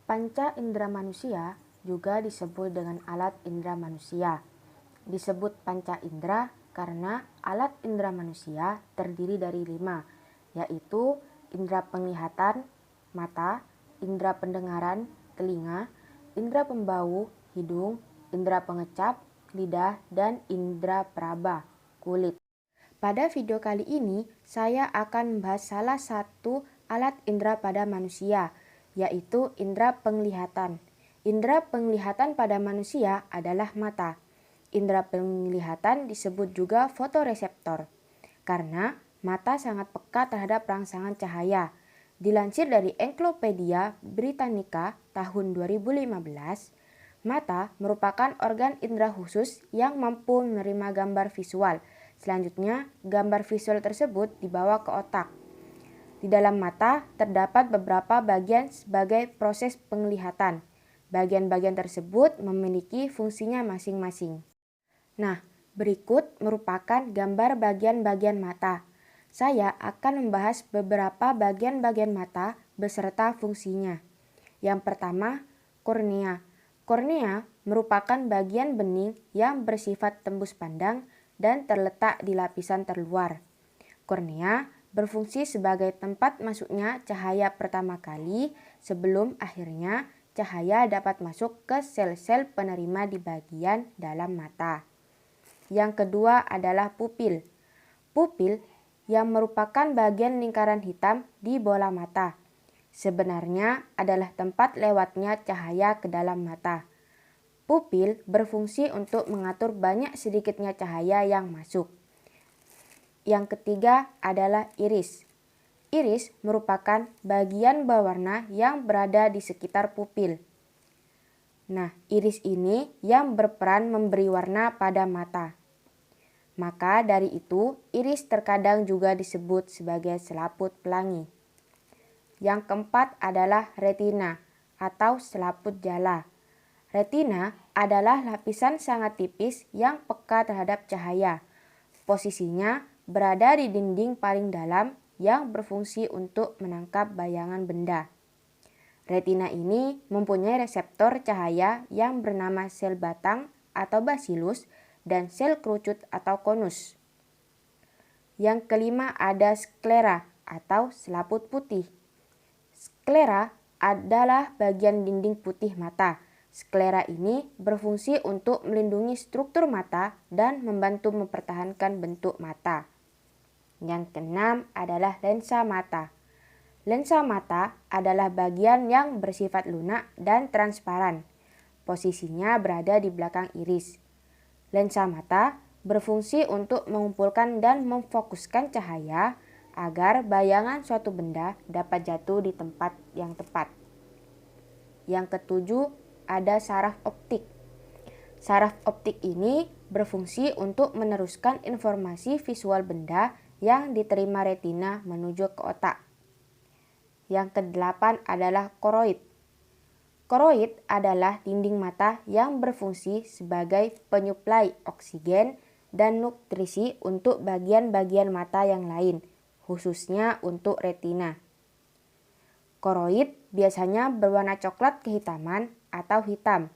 Panca indera manusia juga disebut dengan alat indera manusia. Disebut panca indera karena alat indera manusia terdiri dari 5, yaitu indera penglihatan, mata, indera pendengaran, telinga, indera pembau, hidung, indera pengecap, lidah, dan indera peraba, kulit. Pada video kali ini, saya akan membahas salah satu alat indera pada manusia, yaitu indera penglihatan. Indera penglihatan pada manusia adalah mata. Indera penglihatan disebut juga fotoreseptor, karena mata sangat peka terhadap rangsangan cahaya. Dilansir dari Encyclopedia Britannica tahun 2015, mata merupakan organ indera khusus yang mampu menerima gambar visual. Selanjutnya, gambar visual tersebut dibawa ke otak. Di dalam mata terdapat beberapa bagian sebagai proses penglihatan. Bagian-bagian tersebut memiliki fungsinya masing-masing. Nah, berikut merupakan gambar bagian-bagian mata. Saya akan membahas beberapa bagian-bagian mata beserta fungsinya. Yang pertama, kornea. Kornea merupakan bagian bening yang bersifat tembus pandang dan terletak di lapisan terluar. Kornea berfungsi sebagai tempat masuknya cahaya pertama kali sebelum akhirnya cahaya dapat masuk ke sel-sel penerima di bagian dalam mata. Yang kedua adalah pupil. Pupil yang merupakan bagian lingkaran hitam di bola mata. Sebenarnya adalah tempat lewatnya cahaya ke dalam mata. Pupil berfungsi untuk mengatur banyak sedikitnya cahaya yang masuk. Yang ketiga adalah iris. Iris merupakan bagian berwarna yang berada di sekitar pupil. Nah, iris ini yang berperan memberi warna pada mata. Maka dari itu, iris terkadang juga disebut sebagai selaput pelangi. Yang keempat adalah retina atau selaput jala. Retina adalah lapisan sangat tipis yang peka terhadap cahaya. Posisinya berada di dinding paling dalam yang berfungsi untuk menangkap bayangan benda. Retina ini mempunyai reseptor cahaya yang bernama sel batang atau basilus dan sel kerucut atau konus. Yang kelima ada sklera atau selaput putih. Sklera adalah bagian dinding putih mata. Sklera ini berfungsi untuk melindungi struktur mata dan membantu mempertahankan bentuk mata. Yang keenam adalah lensa mata. Lensa mata adalah bagian yang bersifat lunak dan transparan. Posisinya berada di belakang iris. Lensa mata berfungsi untuk mengumpulkan dan memfokuskan cahaya agar bayangan suatu benda dapat jatuh di tempat yang tepat. Yang ketujuh ada saraf optik. Saraf optik ini berfungsi untuk meneruskan informasi visual benda yang diterima retina menuju ke otak. Yang kedelapan adalah koroid. Koroid adalah dinding mata yang berfungsi sebagai penyuplai oksigen dan nutrisi untuk bagian-bagian mata yang lain, khususnya untuk retina. Koroid biasanya berwarna coklat kehitaman atau hitam.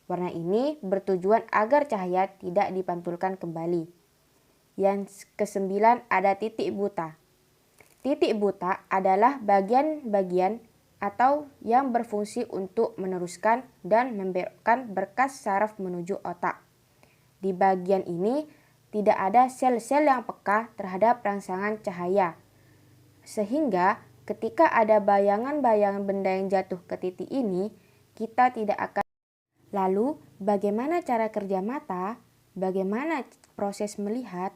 Warna ini bertujuan agar cahaya tidak dipantulkan kembali. Yang kesembilan ada titik buta. Titik buta adalah bagian-bagian atau yang berfungsi untuk meneruskan dan membelokkan berkas saraf menuju otak. Di bagian ini tidak ada sel-sel yang peka terhadap rangsangan cahaya. Sehingga ketika ada bayangan-bayangan benda yang jatuh ke titik ini, kita tidak akan. Lalu, bagaimana cara kerja mata? Bagaimana proses melihat?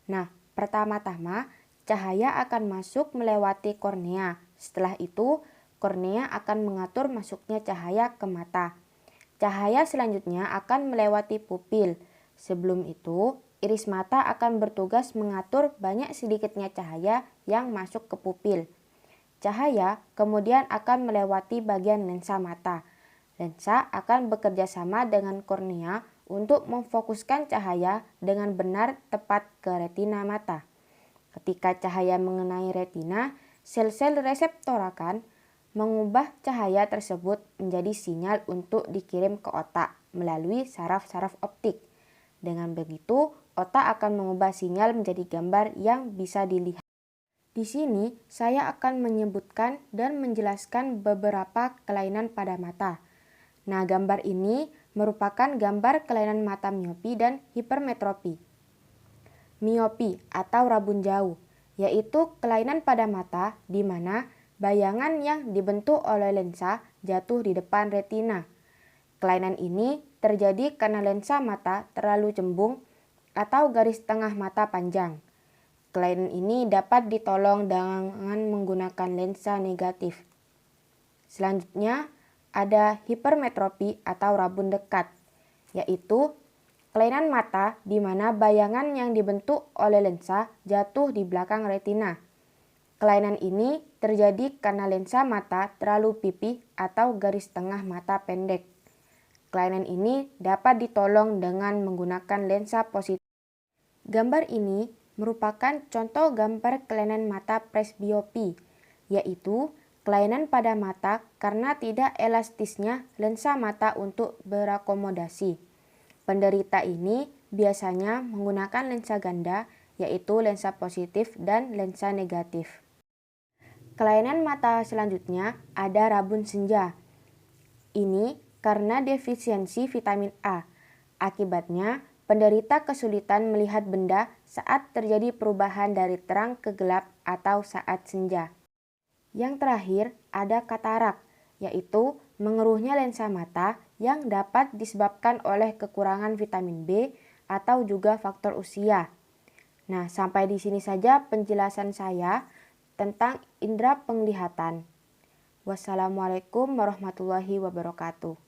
Nah, pertama-tama cahaya akan masuk melewati kornea. Setelah itu, kornea akan mengatur masuknya cahaya ke mata. Cahaya selanjutnya akan melewati pupil. Sebelum itu, iris mata akan bertugas mengatur banyak sedikitnya cahaya yang masuk ke pupil. Cahaya kemudian akan melewati bagian lensa mata. Lensa akan bekerja sama dengan kornea untuk memfokuskan cahaya dengan benar tepat ke retina mata. Ketika cahaya mengenai retina, sel-sel reseptor akan mengubah cahaya tersebut menjadi sinyal untuk dikirim ke otak melalui saraf-saraf optik. Dengan begitu, otak akan mengubah sinyal menjadi gambar yang bisa dilihat. Di sini, saya akan menyebutkan dan menjelaskan beberapa kelainan pada mata. Nah, gambar ini merupakan gambar kelainan mata miopi dan hipermetropi. Miopi atau rabun jauh, yaitu kelainan pada mata di mana bayangan yang dibentuk oleh lensa jatuh di depan retina. Kelainan ini terjadi karena lensa mata terlalu cembung atau garis tengah mata panjang. Kelainan ini dapat ditolong dengan menggunakan lensa negatif. Selanjutnya, ada hipermetropi atau rabun dekat, yaitu kelainan mata di mana bayangan yang dibentuk oleh lensa jatuh di belakang retina. Kelainan ini terjadi karena lensa mata terlalu pipih atau garis tengah mata pendek. Kelainan ini dapat ditolong dengan menggunakan lensa positif. Gambar ini merupakan contoh gambar kelainan mata presbiopi, yaitu kelainan pada mata karena tidak elastisnya lensa mata untuk berakomodasi. Penderita ini biasanya menggunakan lensa ganda, yaitu lensa positif dan lensa negatif. Kelainan mata selanjutnya ada rabun senja. Ini karena defisiensi vitamin A. Akibatnya, penderita kesulitan melihat benda saat terjadi perubahan dari terang ke gelap atau saat senja. Yang terakhir ada katarak, yaitu mengeruhnya lensa mata yang dapat disebabkan oleh kekurangan vitamin B atau juga faktor usia. Nah, sampai di sini saja penjelasan saya tentang indera penglihatan. Wassalamualaikum warahmatullahi wabarakatuh.